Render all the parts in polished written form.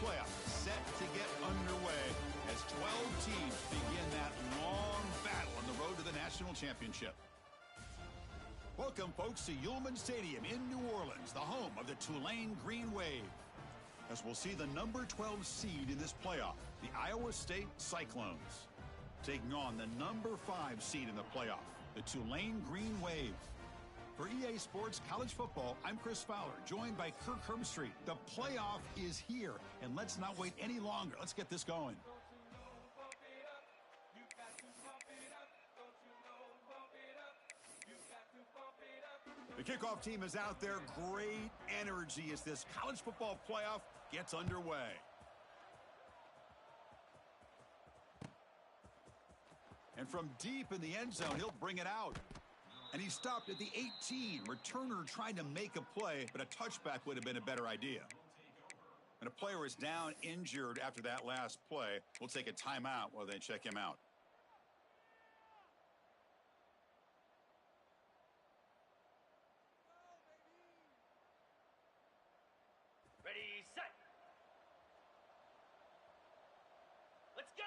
playoff set to get underway as 12 teams begin that long battle on the road to the national championship. Welcome, folks, to Yulman Stadium in New Orleans, the home of the Tulane Green Wave, as we'll see the number 12 seed in this playoff, the Iowa State Cyclones, taking on the number 5 seed in the playoff, the Tulane Green Wave. For EA Sports College Football, I'm Chris Fowler, joined by Kirk Herbstreit. The playoff is here, and let's not wait any longer. Let's get this going. The kickoff team is out there. Great energy as this college football playoff gets underway. And from deep in the end zone, he'll bring it out. And he stopped at the 18. Returner trying to make a play, but a touchback would have been a better idea. And a player is down injured after that last play. We'll take a timeout while they check him out. Ready, set. Let's go.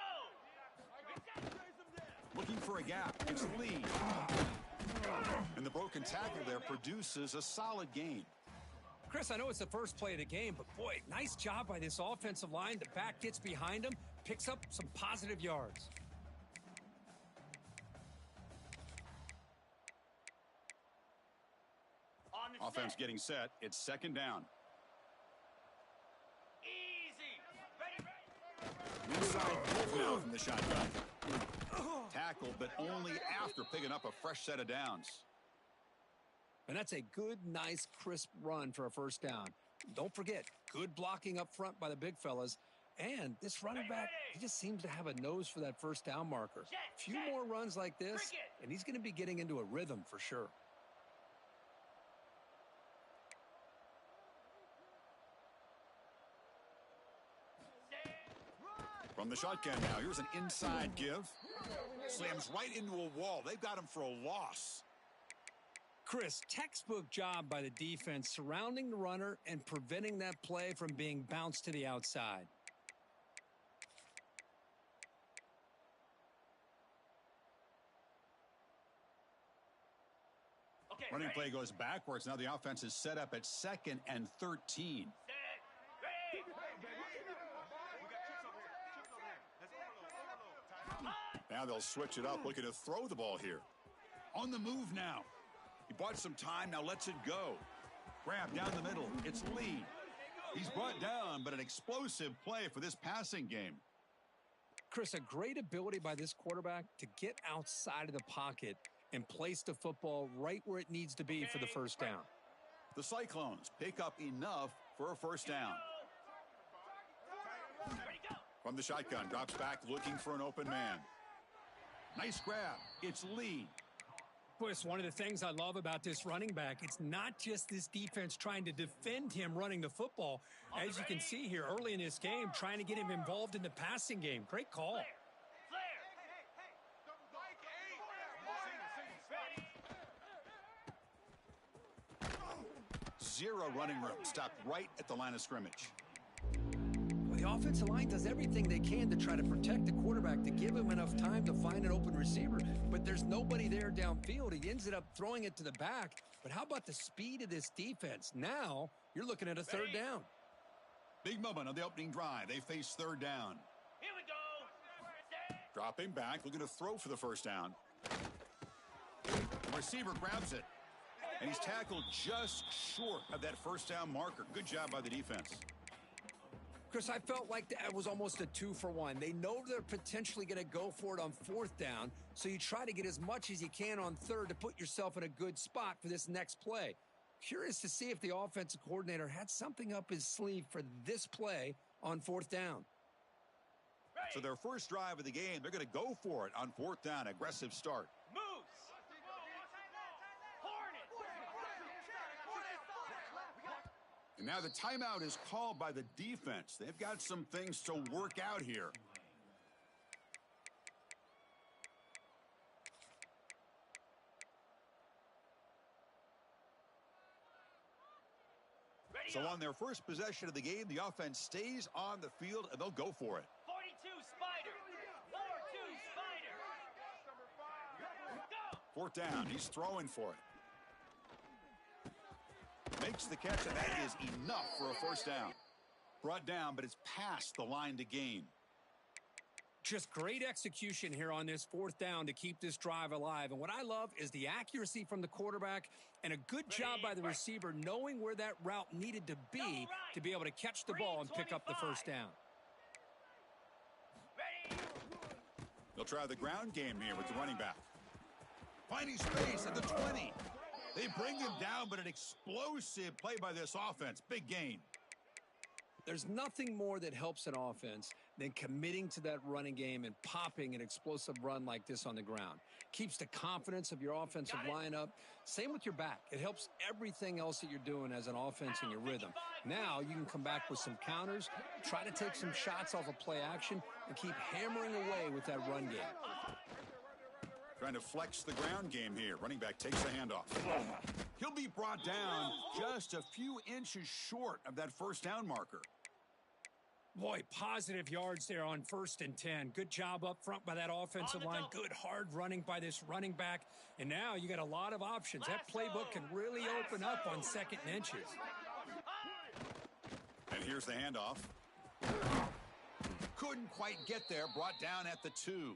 Looking for a gap. It's Lee. And the broken tackle there produces a solid gain. Chris, I know it's the first play of the game, but boy, nice job by this offensive line. The back gets behind him, picks up some positive yards. Offense getting set. It's second down. Easy. Ready. Inside now from the shotgun. Tackle, but only after picking up a fresh set of downs. And that's a good, nice, crisp run for a first down. Don't forget, good blocking up front by the big fellas. And this running back, he just seems to have a nose for that first down marker. A few more runs like this, and he's going to be getting into a rhythm for sure. From the shotgun now, here's an inside give. Slams right into a wall. They've got him for a loss. Chris, textbook job by the defense surrounding the runner and preventing that play from being bounced to the outside. Okay, running ready. play goes backwards. Now the offense is set up at 2nd and 13. Set. Ready. Now they'll switch it up, looking to throw the ball here. On the move now. He bought some time, now lets it go. Grab down the middle. It's Lee. He's brought down, but an explosive play for this passing game. Chris, a great ability by this quarterback to get outside of the pocket and place the football right where it needs to be for the first down. The Cyclones pick up enough for a first down. Ready, go. From the shotgun, drops back looking for an open man. Nice grab. It's Lee. Boy, it's one of the things I love about this running back. It's not just this defense trying to defend him running the football. As you can see here early in this game, trying to get him involved in the passing game. Great call. Flare. Zero running room. Stopped right at the line of scrimmage. The offensive line does everything they can to try to protect the quarterback, to give him enough time to find an open receiver. But there's nobody there downfield. He ends up throwing it to the back. But how about the speed of this defense? Now you're looking at a third down. Big moment on the opening drive. They face third down. Here we go. Set. Dropping back, looking to throw for the first down. The receiver grabs it. And he's tackled just short of that first down marker. Good job by the defense. Chris, I felt like that was almost a 2-for-1. They know they're potentially going to go for it on fourth down, so you try to get as much as you can on third to put yourself in a good spot for this next play. Curious to see if the offensive coordinator had something up his sleeve for this play on fourth down. Ready. So their first drive of the game, they're going to go for it on fourth down. Aggressive start. Moose. Hornet. And now the timeout is called by the defense. They've got some things to work out here. Ready. So on their first possession of the game, the offense stays on the field, and they'll go for it. 42 Spider. 4-2 Spider. Go. Fourth down. He's throwing for it. Makes the catch, and that is enough for a first down. Brought down, but it's past the line to gain. Just great execution here on this fourth down to keep this drive alive. And what I love is the accuracy from the quarterback and a good job by the receiver knowing where that route needed to be able to catch the ball and pick up the first down. Ready. They'll try the ground game here with the running back. Finding space at the 20. They bring him down, but an explosive play by this offense. Big gain. There's nothing more that helps an offense than committing to that running game and popping an explosive run like this on the ground. Keeps the confidence of your offensive lineup. Same with your back. It helps everything else that you're doing as an offense in your rhythm. Now you can come back with some counters, try to take some shots off of play action, and keep hammering away with that run game. Trying to flex the ground game here. Running back takes the handoff. He'll be brought down just a few inches short of that first down marker. Boy, positive yards there on 1st and 10. Good job up front by that offensive line. Good hard running by this running back. And now you got a lot of options. That playbook can really open up on 2nd and inches. And here's the handoff. Couldn't quite get there. Brought down at the 2.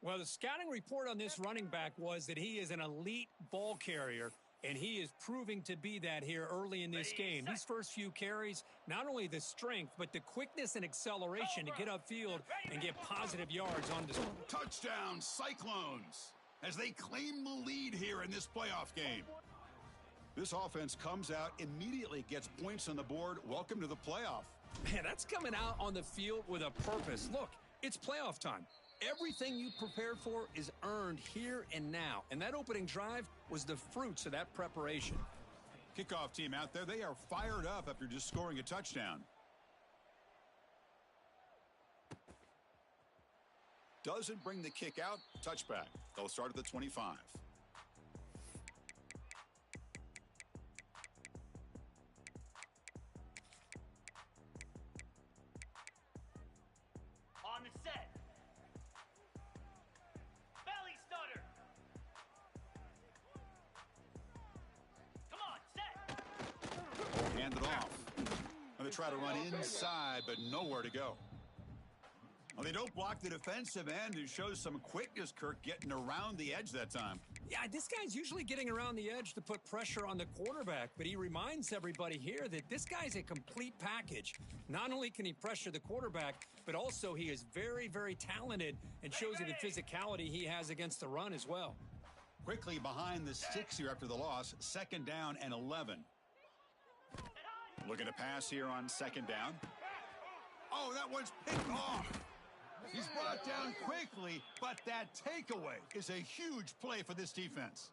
Well, the scouting report on this running back was that he is an elite ball carrier, and he is proving to be that here early in this game. These first few carries, not only the strength, but the quickness and acceleration to get upfield and get positive yards on this. Touchdown, Cyclones, as they claim the lead here in this playoff game. This offense comes out, immediately gets points on the board. Welcome to the playoff. Man, that's coming out on the field with a purpose. Look, it's playoff time. Everything you prepared for is earned here and now. And that opening drive was the fruits of that preparation. Kickoff team out there, they are fired up after just scoring a touchdown. Doesn't bring the kick out. Touchback. They'll start at the 25. On the set. Belly stutter. Come on, set. Hand it off. And they try to run inside, but nowhere to go. Well, they don't block the defensive end. It shows some quickness, Kirk, getting around the edge that time. Yeah, this guy's usually getting around the edge to put pressure on the quarterback, but he reminds everybody here that this guy's a complete package. Not only can he pressure the quarterback, but also he is very, very talented and shows you the physicality he has against the run as well. Quickly behind the 6 here after the loss, 2nd down and 11. Looking to pass here on 2nd down. Oh, that one's picked off. He's brought down quickly, but that takeaway is a huge play for this defense.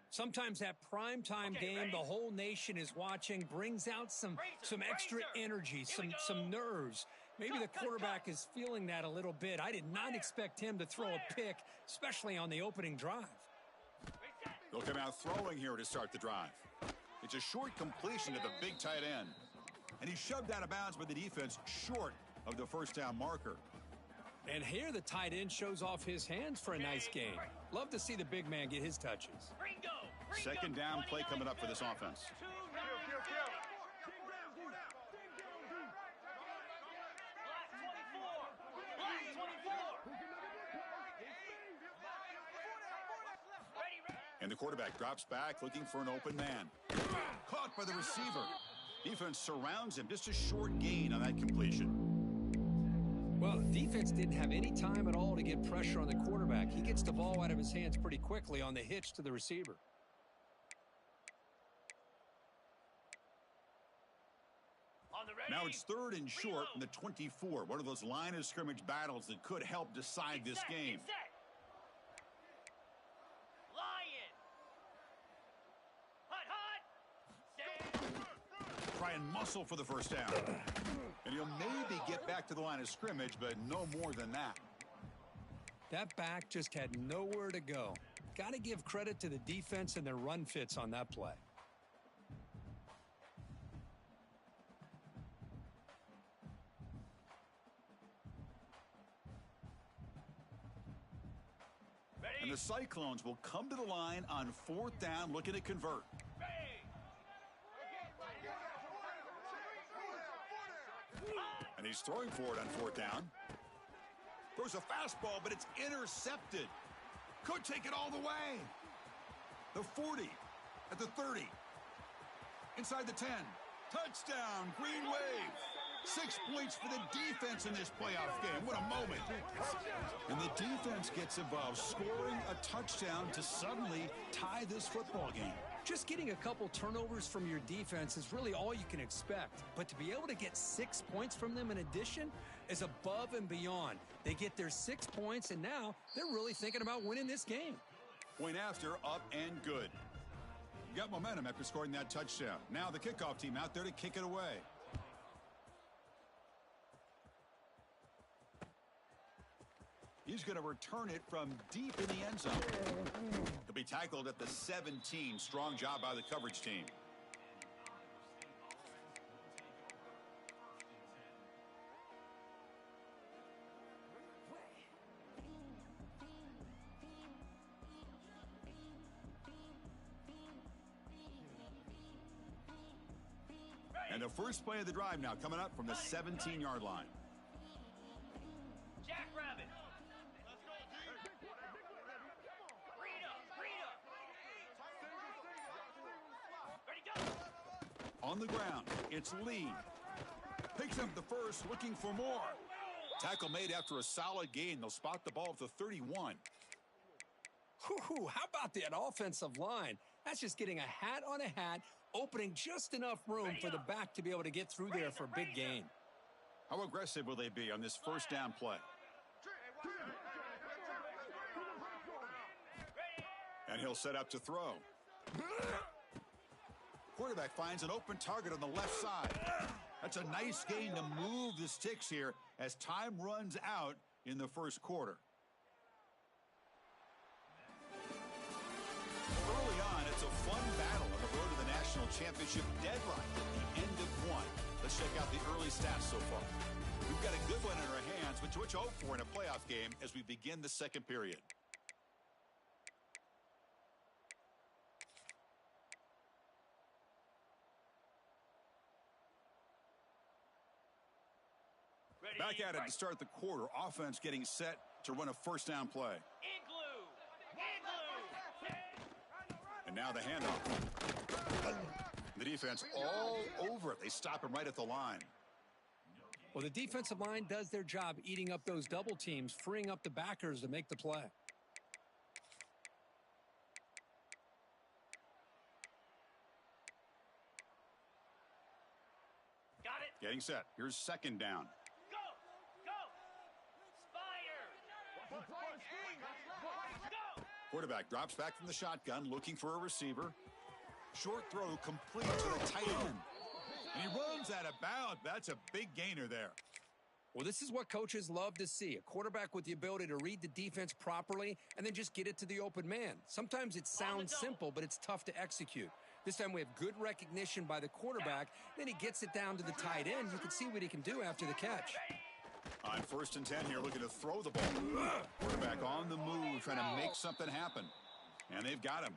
Sometimes that primetime game, the whole nation is watching, brings out some extra energy, some nerves. Maybe the quarterback is feeling that a little bit. I did not expect him to throw a pick, especially on the opening drive. They'll come out throwing here to start the drive. It's a short completion to the big tight end. And he's shoved out of bounds by the defense short of the first down marker. And here the tight end shows off his hands for a nice gain. Love to see the big man get his touches. Ringo. 2nd down play coming up for this offense. And the quarterback drops back looking for an open man. Caught by the receiver. Defense surrounds him. Just a short gain on that completion. Well, defense didn't have any time at all to get pressure on the quarterback. He gets the ball out of his hands pretty quickly on the hitch to the receiver. Now it's 3rd and short in the 24. One of those line of scrimmage battles that could help decide this game. Lion. Hot. Try and muscle for the first down. And he'll maybe get back to the line of scrimmage, but no more than that. That back just had nowhere to go. Got to give credit to the defense and their run fits on that play. the Cyclones will come to the line on 4th down looking to convert. And he's throwing for it on 4th down. Throws a fastball, but it's intercepted. Could take it all the way. The 40, at the 30. Inside the 10. Touchdown, Green Wave. 6 points for the defense in this playoff game. What a moment. And the defense gets involved, scoring a touchdown to suddenly tie this football game. Just getting a couple turnovers from your defense is really all you can expect. But to be able to get 6 points from them in addition is above and beyond. They get their 6 points, and now they're really thinking about winning this game. Point after, up and good. You got momentum after scoring that touchdown. Now the kickoff team out there to kick it away. He's going to return it from deep in the end zone. He'll be tackled at the 17. Strong job by the coverage team. And the first play of the drive now coming up from the 17-yard line. Jackrabbit. On the ground, it's Lee. Picks up the first, looking for more. Tackle made after a solid gain. They'll spot the ball at the 31. Whew, how about that offensive line? That's just getting a hat on a hat, opening just enough room for the back to be able to get through there for a big gain. How aggressive will they be on this first down play? And he'll set up to throw. Quarterback finds an open target on the left side. That's a nice gain to move the sticks here as time runs out in the first quarter. Early on, it's a fun battle on the road to the national championship deadline at the end of one. Let's check out the early stats so far. We've got a good one in our hands, which you hope for in a playoff game as we begin the second period. Back at it to start the quarter. Offense getting set to run a first down play. And now the handoff. The defense all over it. They stop him right at the line. Well, the defensive line does their job eating up those double teams, freeing up the backers to make the play. Got it. Getting set. Here's second down. Quarterback drops back from the shotgun, looking for a receiver. Short throw complete to the tight end. And he runs out of bounds. That's a big gainer there. Well, this is what coaches love to see. A quarterback with the ability to read the defense properly and then just get it to the open man. Sometimes it sounds simple, but it's tough to execute. This time we have good recognition by the quarterback. Then he gets it down to the tight end. You can see what he can do after the catch. On 1st and 10 here, looking to throw the ball. Quarterback on the move, trying to make something happen. And they've got him.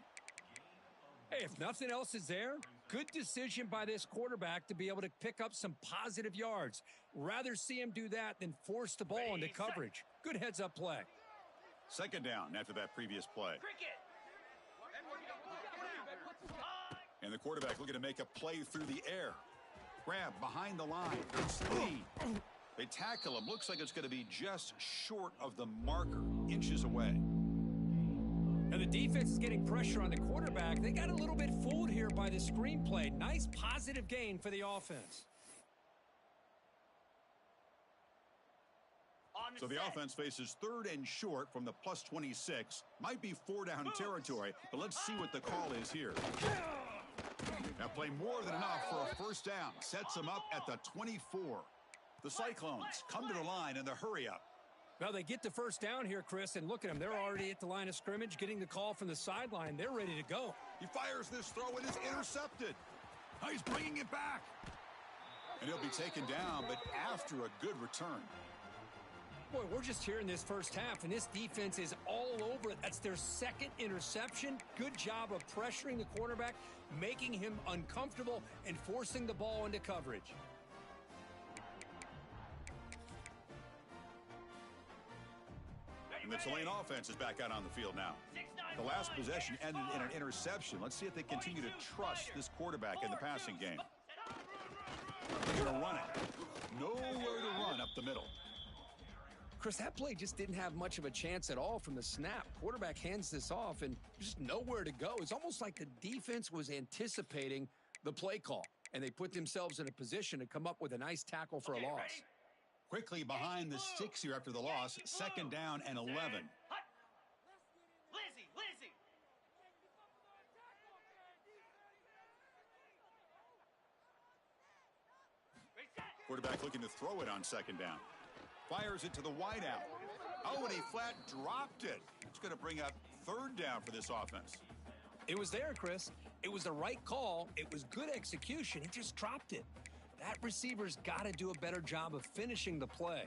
Hey, if nothing else is there, good decision by this quarterback to be able to pick up some positive yards. Rather see him do that than force the ball into coverage. Good heads-up play. Second down after that previous play. And the quarterback looking to make a play through the air. Grab behind the line. It's Lee. They tackle him. Looks like it's going to be just short of the marker, inches away. Now the defense is getting pressure on the quarterback. They got a little bit fooled here by the screenplay. Nice positive gain for the offense. So the offense faces 3rd and short from the plus 26. Might be 4-down territory, but let's see what the call is here. Now play more than enough for a first down. Sets them up at the 24. The Cyclones come to the line in the hurry-up. Well, they get the first down here, Chris, and look at them. They're already at the line of scrimmage, getting the call from the sideline. They're ready to go. He fires this throw, and it's intercepted. Oh, he's bringing it back. And he'll be taken down, but after a good return. Boy, we're just here in this first half, and this defense is all over it. That's their second interception. Good job of pressuring the quarterback, making him uncomfortable, and forcing the ball into coverage. And the Tulane offense is back out on the field now. The last possession ended in an interception. Let's see if they continue to trust this quarterback in the passing game. They're going to run it. Nowhere to run up the middle. Chris, that play just didn't have much of a chance at all from the snap. Quarterback hands this off, and just nowhere to go. It's almost like the defense was anticipating the play call, and they put themselves in a position to come up with a nice tackle for a loss. Ready? Quickly behind the sticks here after the loss. Second down and 11. Hut. Lizzie. Reset. Quarterback looking to throw it on second down. Fires it to the wideout. Oh, and he flat dropped it. It's going to bring up third down for this offense. It was there, Chris. It was the right call. It was good execution. He just dropped it. That receiver's got to do a better job of finishing the play.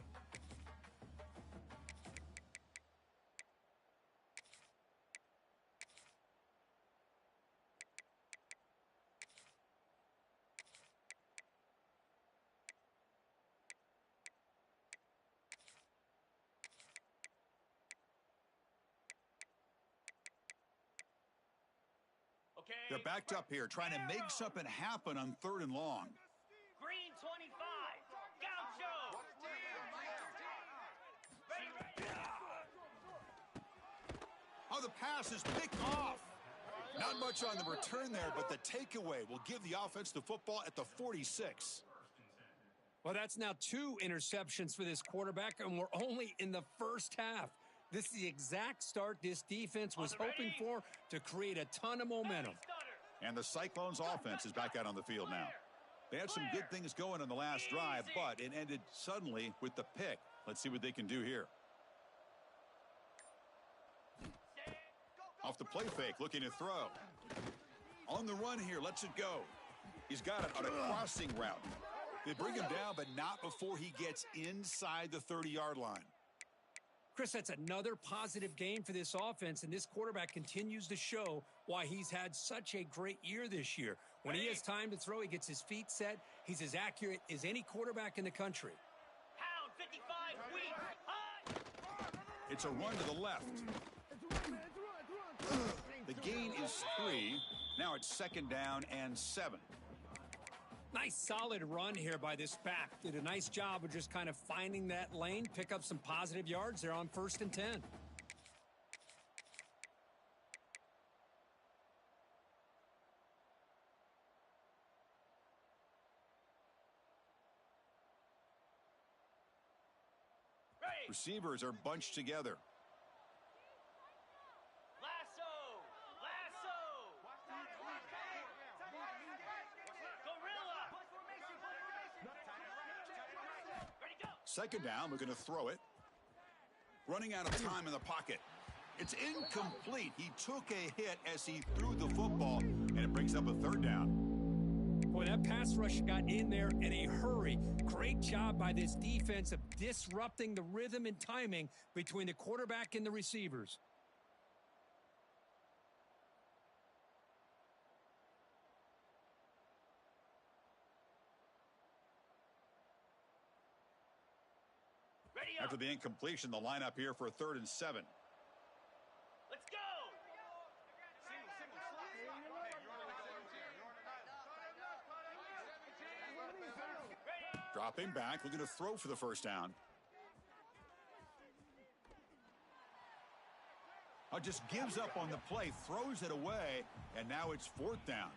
Okay. They're backed up here, trying to make something happen on third and long. Green 25. Gaucho. Ready. Oh, the pass is picked off. Not much on the return there, but the takeaway will give the offense the football at the 46. Well, that's now 2 interceptions for this quarterback, and we're only in the first half. This is the exact start this defense was hoping for to create a ton of momentum. And the Cyclones offense is back out on the field now. They had some good things going on the last drive, but it ended suddenly with the pick. Let's see what they can do here. Off the play fake, looking to throw. On the run here, lets it go. He's got it on a crossing route. They bring him down, but not before he gets inside the 30-yard line. Chris, that's another positive game for this offense, and this quarterback continues to show why he's had such a great year this year. When he has time to throw, he gets his feet set. He's as accurate as any quarterback in the country. Pound 55 weak. Hut. It's a run to the left. The gain is 3. Now it's second down and 7. Nice solid run here by this back. Did a nice job of just kind of finding that lane, pick up some positive yards there on 1st and 10. Ready. Receivers are bunched together. Lasso. Gorilla. Ready, go. Second down, we're going to throw it. Running out of time in the pocket. It's incomplete. He took a hit as he threw the football, and it brings up a third down. Boy, that pass rush got in there in a hurry. Great job by this defense of disrupting the rhythm and timing between the quarterback and the receivers. Ready up. After the incompletion, the lineup here for a 3rd and 7. Let's go. Ready. Dropping back, looking to throw for the first down. Just gives up on the play, throws it away, and now it's 4th down.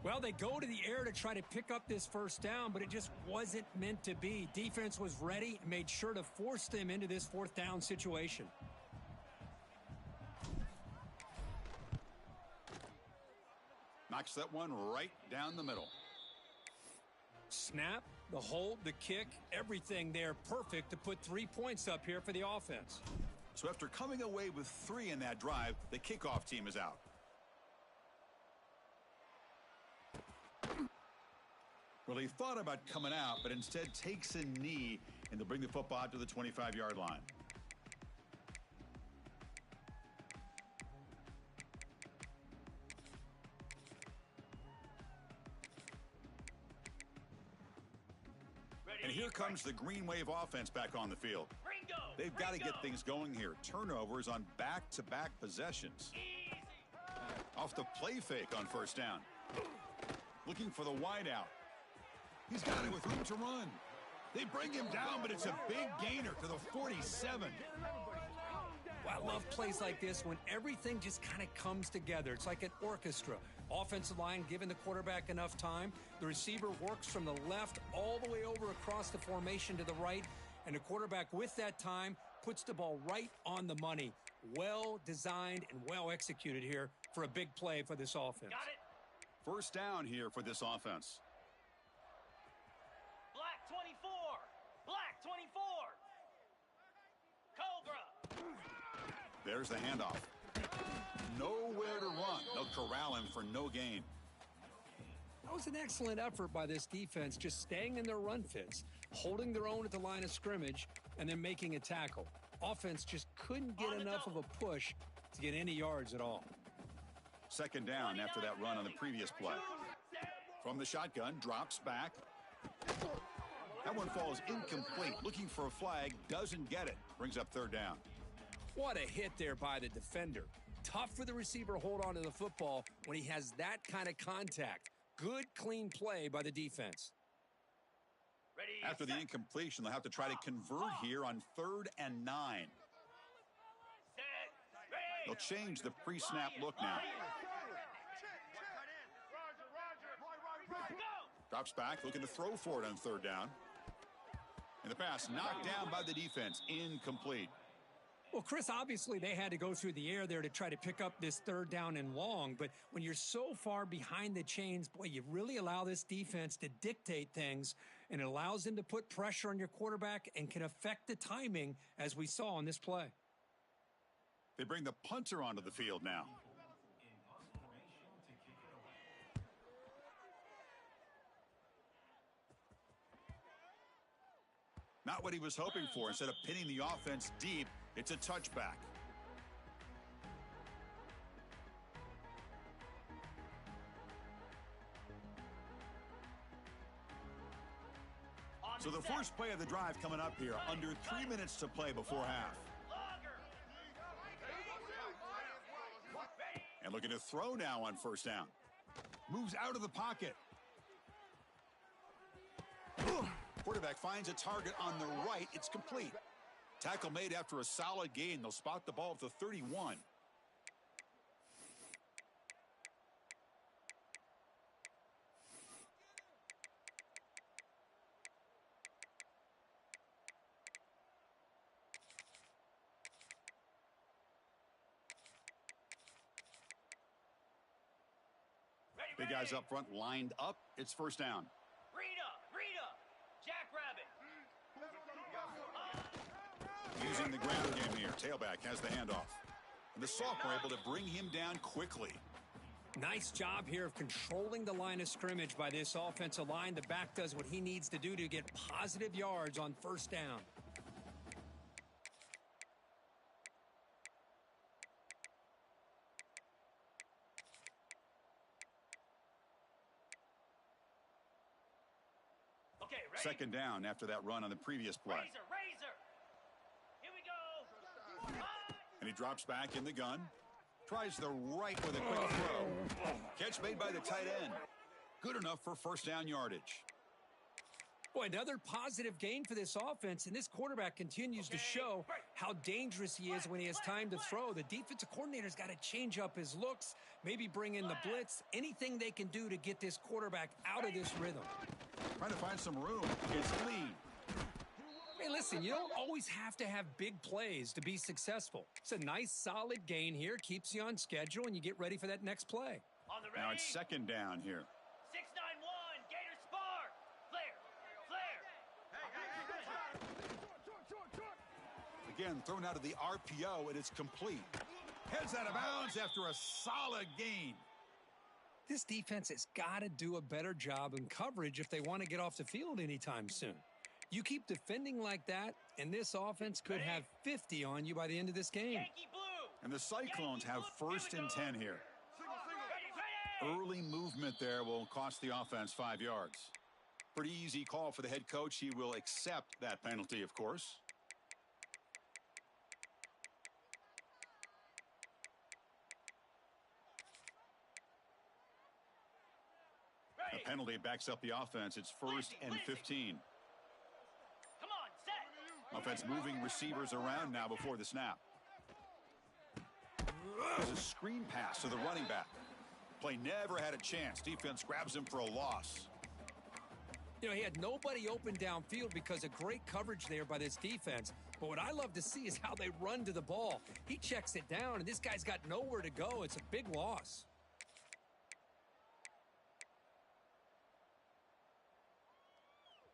Well, they go to the air to try to pick up this first down, but it just wasn't meant to be. Defense was ready and made sure to force them into this 4th down situation. Knocks that one right down the middle. Snap, the hold, the kick, everything there perfect to put 3 points up here for the offense. So after coming away with 3 in that drive, the kickoff team is out. Well, he thought about coming out, but instead takes a knee and they'll bring the football out to the 25-yard line. And here comes the Green Wave offense back on the field. They've got to get things going here. Turnovers on back-to-back possessions. Off the play fake on first down. Looking for the wideout. He's got it with room to run. They bring him down, but it's a big gainer to the 47. Well, I love plays like this when everything just kind of comes together. It's like an orchestra. Offensive line giving the quarterback enough time. The receiver works from the left all the way over across the formation to the right. And the quarterback with that time puts the ball right on the money. Well designed and well executed here for a big play for this offense. Got it. First down here for this offense. Black 24. Black 24. Cobra. There's the handoff. Nowhere to run. They'll corral him for no gain. That was an excellent effort by this defense, just staying in their run fits, holding their own at the line of scrimmage, and then making a tackle. Offense just couldn't get enough of a push to get any yards at all. Second down after that run on the previous play. From the shotgun, drops back. That one falls incomplete. Looking for a flag, doesn't get it. Brings up third down. What a hit there by the defender. Tough for the receiver to hold on to the football when he has that kind of contact. Good, clean play by the defense. Ready, After the incompletion, they'll have to try to convert here on 3rd and 9. set, ready. They'll change the pre-snap look now. Go. Drops back, looking to throw for it on 3rd down. And the pass knocked down by the defense. Incomplete. Well, Chris, obviously they had to go through the air there to try to pick up this 3rd down and long, but when you're so far behind the chains, boy, you really allow this defense to dictate things, and it allows them to put pressure on your quarterback and can affect the timing, as we saw on this play. They bring the punter onto the field now. Not what he was hoping for. Instead of pinning the offense deep, it's a touchback. So the first play of the drive coming up here. Under 3 minutes to play before half. And looking to throw now on first down. Moves out of the pocket. Quarterback finds a target on the right. It's complete. Tackle made after a solid gain. They'll spot the ball at the 31. Big guys up front lined up. It's first down. Rita, Jackrabbit. Using the ground game here. Tailback has the handoff. And the sophomore able to bring him down quickly. Nice job here of controlling the line of scrimmage by this offensive line. The back does what he needs to do to get positive yards on first down. Okay, ready? Second down after that run on the previous play. Razor. Here we go. And he drops back in the gun. Tries the right with a quick throw. Catch made by the tight end. Good enough for first down yardage. Boy, another positive gain for this offense, and this quarterback continues to show how dangerous he is when he has time to throw. The defensive coordinator's got to change up his looks, maybe bring in the blitz, anything they can do to get this quarterback out of this rhythm. Trying to find some room. It's clean. Hey, listen, you don't always have to have big plays to be successful. It's a nice, solid gain here, keeps you on schedule, and you get ready for that next play. On the ready. Now it's second down here. 691, Gator Spark. Flare. Again, thrown out of the RPO, and it's complete. Heads out of bounds after a solid gain. This defense has got to do a better job in coverage if they want to get off the field anytime soon. You keep defending like that, and this offense could have 50 on you by the end of this game. Yankee blue. And the Cyclones have first and 10 here. Ready. Early movement there will cost the offense 5 yards. Pretty easy call for the head coach. He will accept that penalty, of course. The penalty backs up the offense. It's first and 15. Come on, set. Offense moving receivers around now before the snap. There's a screen pass to the running back. Play never had a chance. Defense grabs him for a loss. You know, he had nobody open downfield because of great coverage there by this defense. But what I love to see is how they run to the ball. He checks it down, and this guy's got nowhere to go. It's a big loss.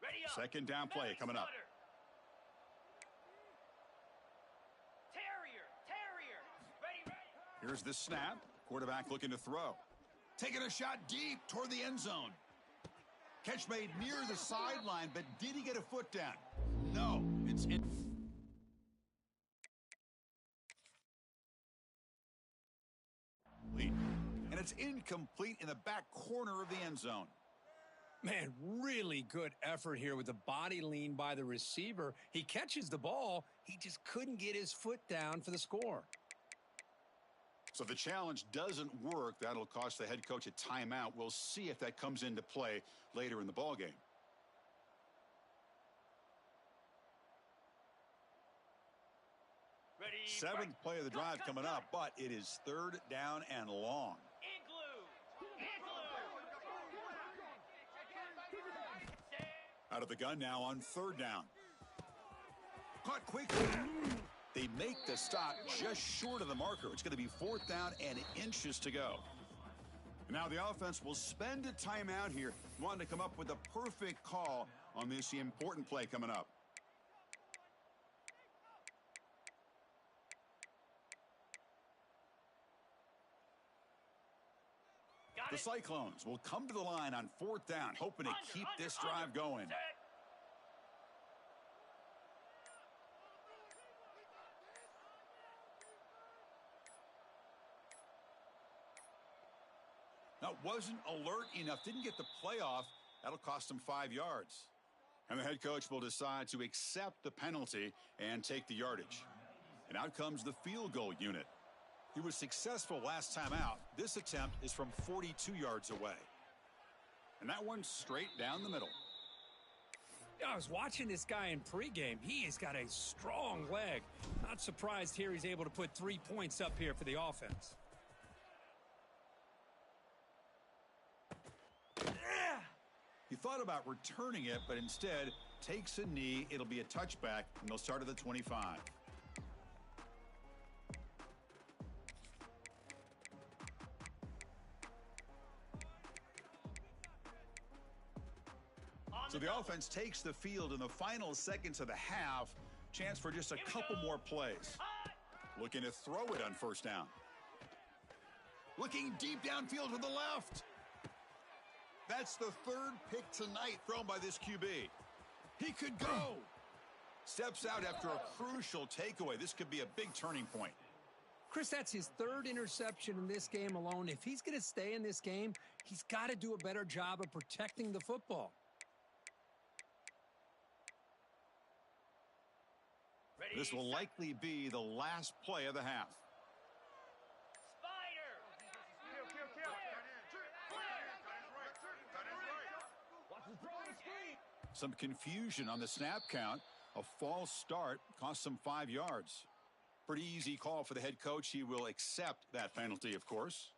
Ready up. Second down play coming up. Terrier. Ready. Here's the snap. Quarterback looking to throw. Taking a shot deep toward the end zone. Catch made near the sideline, but did he get a foot down? No. It's in. And it's incomplete in the back corner of the end zone. Man, really good effort here with the body lean by the receiver. He catches the ball. He just couldn't get his foot down for the score. So if the challenge doesn't work, that'll cost the head coach a timeout. We'll see if that comes into play later in the ballgame. Ready. Seventh play of the drive coming up, but it is third down and long. Out of the gun now on third down. Caught quickly. They make the stop just short of the marker. It's going to be fourth down and inches to go. Now the offense will spend a timeout here, wanting to come up with a perfect call on this important play coming up. The Cyclones will come to the line on fourth down, hoping to keep this drive going. Now, wasn't alert enough, didn't get the play off. That'll cost him 5 yards. And the head coach will decide to accept the penalty and take the yardage. And out comes the field goal unit. He was successful last time out. This attempt is from 42 yards away. And that one's straight down the middle. I was watching this guy in pregame. He has got a strong leg. Not surprised here he's able to put 3 points up here for the offense. He thought about returning it, but instead takes a knee. It'll be a touchback, and they'll start at the 25. So the offense takes the field in the final seconds of the half. Chance for just a couple more plays. Looking to throw it on first down. Looking deep downfield to the left. That's the third pick tonight thrown by this QB. He could go. Steps out after a crucial takeaway. This could be a big turning point. Chris, that's his third interception in this game alone. If he's going to stay in this game, he's got to do a better job of protecting the football. This will likely be the last play of the half. Some confusion on the snap count. A false start cost them 5 yards. Pretty easy call for the head coach. He will accept that penalty, of course.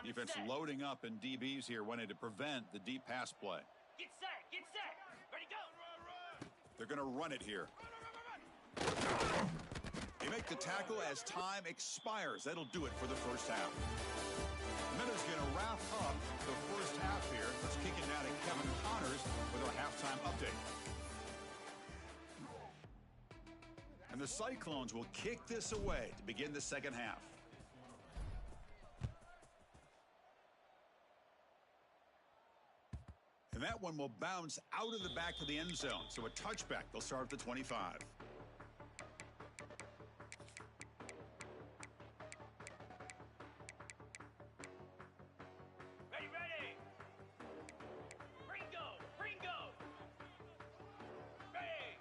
Defense loading up, and DBs here wanted to prevent the deep pass play. Get set. Ready, go. They're going to run it here. They make the tackle as time expires. That'll do it for the first half. Minutes going to wrap up the first half here. Let's kick it down to Kevin Connors with our halftime update. And the Cyclones will kick this away to begin the second half. one will bounce out of the back of the end zone. So a touchback. They'll start at the 25. Ready. Ringo. Ready.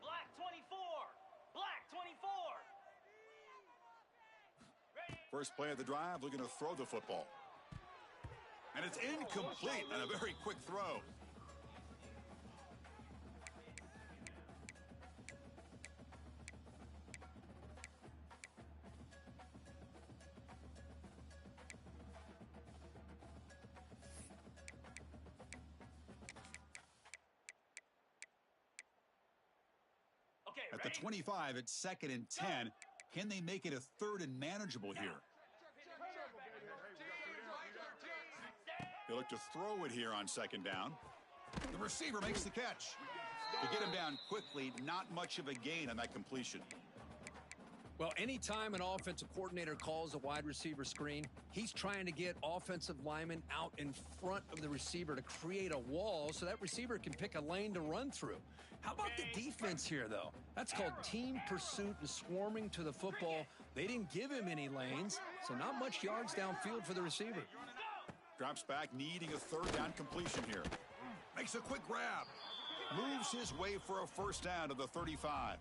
Black 24. Ready. First play of the drive, looking to throw the football. And it's incomplete on a very quick throw. Okay, At the 25, it's 2nd and 10. Can they make it a 3rd and manageable here? They look to throw it here on 2nd down. The receiver makes the catch. To get him down quickly, not much of a gain on that completion. Well, anytime an offensive coordinator calls a wide receiver screen, he's trying to get offensive linemen out in front of the receiver to create a wall so that receiver can pick a lane to run through. How about the defense here, though? That's called team pursuit and swarming to the football. They didn't give him any lanes, so not much yards downfield for the receiver. Drops back, needing a 3rd down completion here. Makes a quick grab. Moves his way for a 1st down to the 35.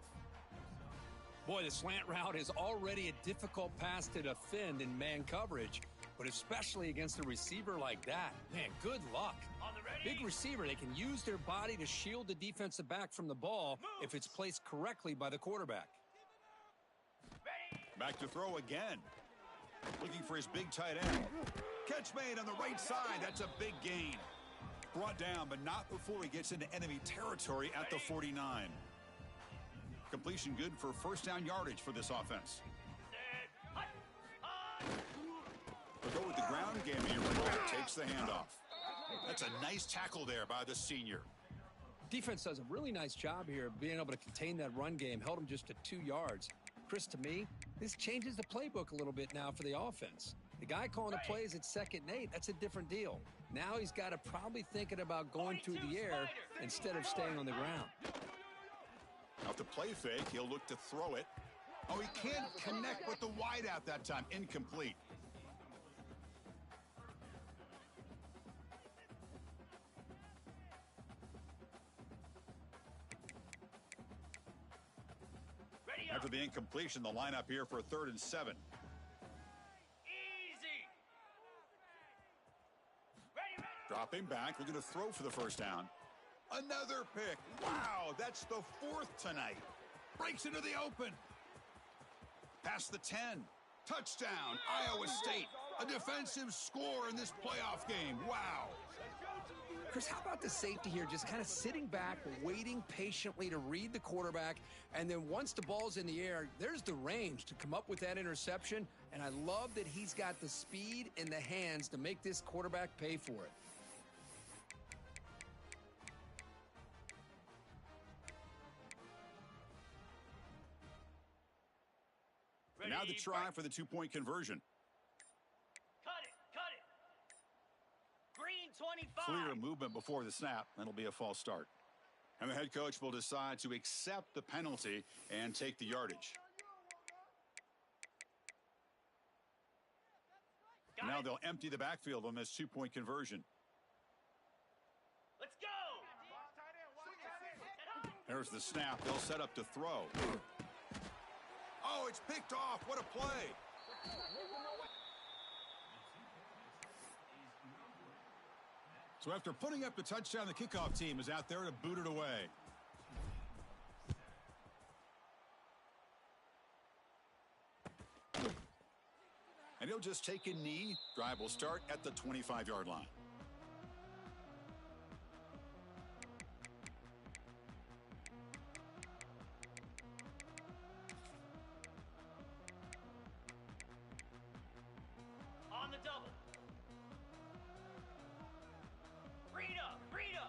Boy, the slant route is already a difficult pass to defend in man coverage, but especially against a receiver like that. Man, good luck. Big receiver, they can use their body to shield the defensive back from the ball if it's placed correctly by the quarterback. Back to throw again. Looking for his big tight end. Catch made on the right side. That's a big gain. Brought down, but not before he gets into enemy territory at the 49. Completion good for 1st down yardage for this offense. They'll go with the ground game here. Takes the handoff. That's a nice tackle there by the senior. Defense does a really nice job here of being able to contain that run game. Held him just to 2 yards. Chris, to me, this changes the playbook a little bit now for the offense. The guy calling the plays at 2nd and 8, that's a different deal. Now he's got to probably thinking about going through the air instead of staying on the ground. Off the play fake, he'll look to throw it. Oh, he can't connect with the wideout that time. Incomplete. After the incompletion, the lineup here for a 3rd and 7. Easy. Ready. Dropping back, looking to throw for the 1st down. Another pick. Wow, that's the 4th tonight. Breaks into the open. Past the 10. Touchdown, Iowa State. A defensive score in this playoff game. Wow. Chris, how about the safety here? Just kind of sitting back, waiting patiently to read the quarterback, and then once the ball's in the air, there's the range to come up with that interception, and I love that he's got the speed in the hands to make this quarterback pay for it. Ready. Now the try for the 2-point conversion. Cut it. Green 25. Clear movement before the snap. That'll be a false start. And the head coach will decide to accept the penalty and take the yardage. Now they'll empty the backfield on this 2-point conversion. Let's go. There's the snap. They'll set up to throw. Oh, it's picked off. What a play. So after putting up the touchdown, the kickoff team is out there to boot it away. And he'll just take a knee. Drive will start at the 25-yard line. On the double. Rita.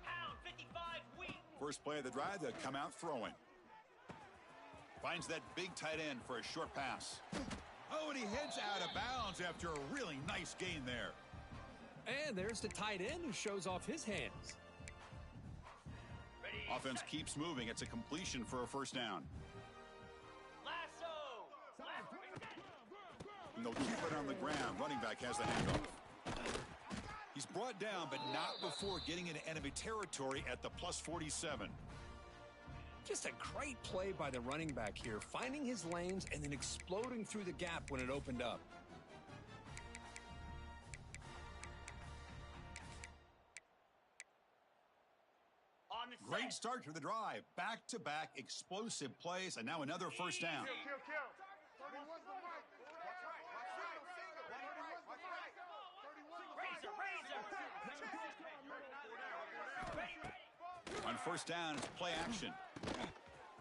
Pound 55 wing. First play of the drive, they'll come out throwing. Finds that big tight end for a short pass. Oh, and he heads out of bounds after a really nice gain there. And there's the tight end who shows off his hands. Ready, Offense set. keeps moving. It's a completion for a first down. Lasso. And they'll keep it on the ground. Running back has the handoff. He's brought down, but not before getting into enemy territory at the +47. Just a great play by the running back here, finding his lanes and then exploding through the gap when it opened up. On the Great set. start to the drive. Back-to-back explosive plays, and now another first down. On first down, it's play action.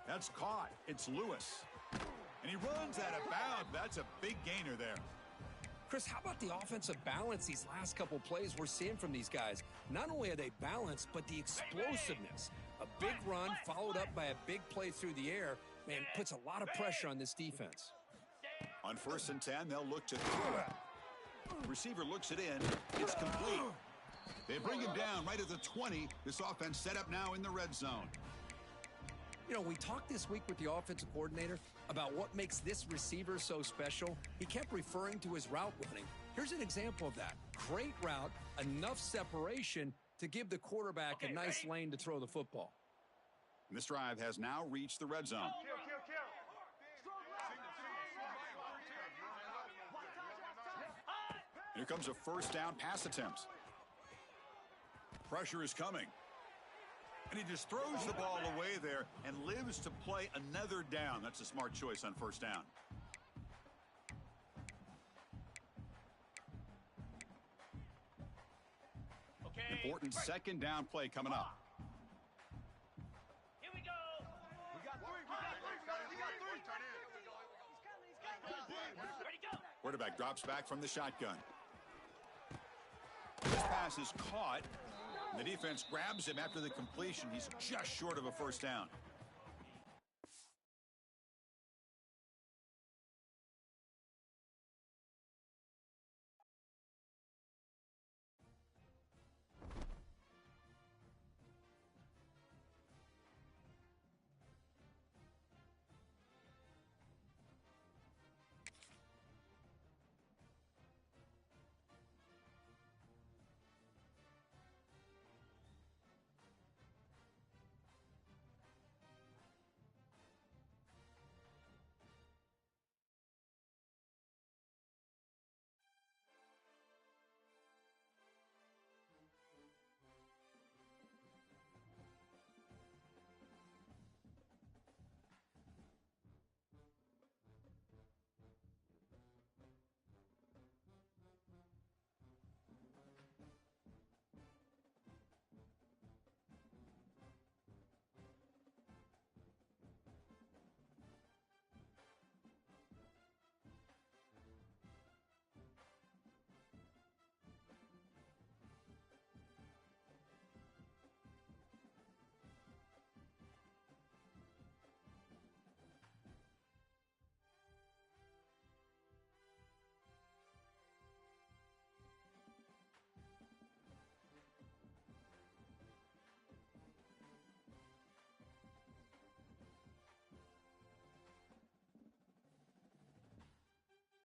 That's caught. It's Lewis. And he runs out of bounds. That's a big gainer there. Chris, how about the offensive balance these last couple plays we're seeing from these guys? Not only are they balanced, but the explosiveness. A big run followed up by a big play through the air, man, puts a lot of pressure on this defense. On 1st and 10, they'll look to throw it. Receiver looks it in. It's complete. They bring him down right at the 20. This offense set up now in the red zone. You know, we talked this week with the offensive coordinator about what makes this receiver so special. He kept referring to his route running. Here's an example of that. Great route, enough separation to give the quarterback a nice lane to throw the football. And this drive has now reached the red zone. Here comes a first down pass attempt. Pressure is coming. And he just throws the ball away there and lives to play another down. That's a smart choice on first down. Okay. Important second down play coming up. Here we go. Ready, go. Quarterback drops back from the shotgun. This pass is caught. The defense grabs him after the completion. He's just short of a first down.